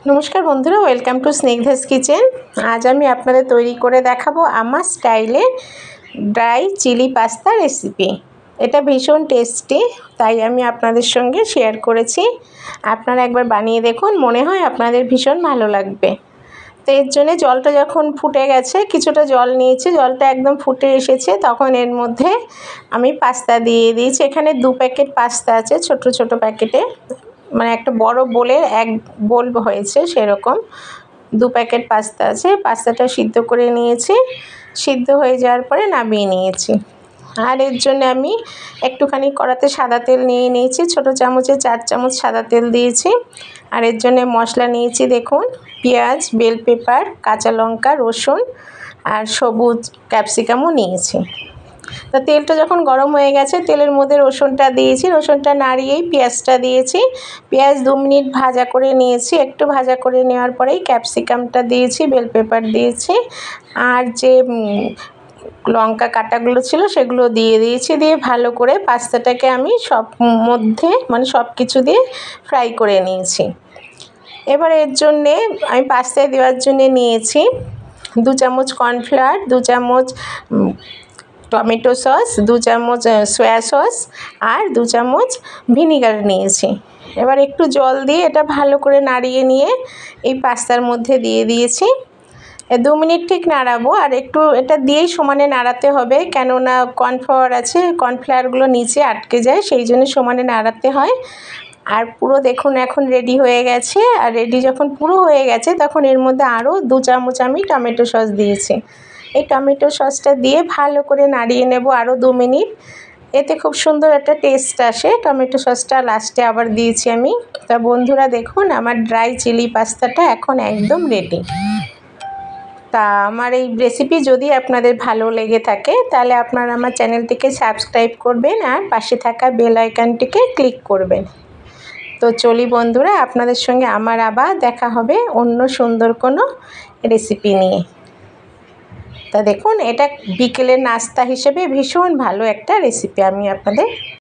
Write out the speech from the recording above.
नमस्कार बंधुरा welcome to स्निग्धास kitchen. आज आमी आपनादेर तैरी करे देखाबो आमार स्टाइले ड्राई चिली पास्ता रेसिपि। एटा भीषण टेस्टी, ताई आमी आपनादेर संगे शेयर करेछि। आपनारा एकबार बानिये देखुन, मने हय आपनादेर भीषण भालो लागबे। तो एर जोन्नो जलटा जखन फुटे गेछे, किछुटा जल नियेछि, जलटा एकदम फुटे एसेछे, तखन एर मध्ये आमी पास्ता दिये दियेछि। एखाने 2 पैकेट पास्ता आछे, छोटो छोटो पैकेटे, মানে একটা বড় বোলের এক বোল হয়েছে সেরকম 2 প্যাকেট পাস্তা আছে। পাস্তাটা সিদ্ধ করে নিয়েছি, সিদ্ধ হয়ে যাওয়ার পরে নামিয়ে নিয়েছি। আর এর জন্য আমি একটুখানি কড়াতে সাদা তেল নিয়ে নিয়েছি, ছোট চামচে 4 চামচ সাদা তেল দিয়েছি। আর এর জন্য মশলা নিয়েছি, দেখুন পেঁয়াজ, বেল পেপার, কাঁচা লঙ্কা, রসুন আর সবুজ ক্যাপসিকামও নিয়েছি। তো তেলটা যখন গরম হয়ে গেছে, তেলের মধ্যে রসুনটা দিয়েছি, রসুনটা নাড়িয়েই পেঁয়াজটা দিয়েছি। পেঁয়াজ 2 মিনিট ভাজা করে নিয়েছি। একটু ভাজা করে নেওয়ার পরেই ক্যাপসিকামটা দিয়েছি, বেল পেপার দিয়েছি, আর যে লঙ্কা কাটাগুলো ছিল সেগুলো দিয়ে দিয়েছি। দিয়ে ভালো করে পাস্তাটাকে আমি সব মধ্যে সব কিছু দিয়ে ফ্রাই করে নিয়েছি। এবার এর জন্যে আমি পাস্তায় দেওয়ার জন্য নিয়েছি 2 চামচ কর্নফ্লাওয়ার, 2 চামচ টমেটো সস, 2 চামচ সয়া সস আর 2 চামচ ভিনিগার নিয়েছি। এবার একটু জল দিয়ে এটা ভালো করে নাড়িয়ে নিয়ে এই পাস্তার মধ্যে দিয়ে দিয়েছি। 2 মিনিট ঠিক নাড়াবো, আর একটু এটা দিয়েই সমানে নাড়াতে হবে, কেননা কর্নফ্লাওয়ার আছে, কর্নফ্লাওয়ারগুলো নিচে আটকে যায়, সেই জন্য সমানে নাড়াতে হয়। আর পুরো দেখুন এখন রেডি হয়ে গেছে। আর রেডি যখন পুরো হয়ে গেছে, তখন এর মধ্যে আরও 2 চামচ আমি টমেটো সস দিয়েছি। এই টমেটো সসটা দিয়ে ভালো করে নাড়িয়ে নেব আরও 2 মিনিট। এতে খুব সুন্দর একটা টেস্ট আসে। টমেটো সসটা লাস্টে আবার দিয়েছি আমি। তা বন্ধুরা দেখুন, আমার ড্রাই চিলি পাস্তাটা এখন একদম রেডি। তা আমার এই রেসিপি যদি আপনাদের ভালো লেগে থাকে, তাহলে আপনারা আমার চ্যানেলটিকে সাবস্ক্রাইব করবেন আর পাশে থাকা বেল আইকনটিকে ক্লিক করবেন। তো চলি বন্ধুরা, আপনাদের সঙ্গে আমার আবার দেখা হবে অন্য সুন্দর কোনো রেসিপি নিয়ে। তা দেখুন, এটা বিকেলের নাস্তা হিসেবে ভীষণ ভালো একটা রেসিপি আমি আপনাদের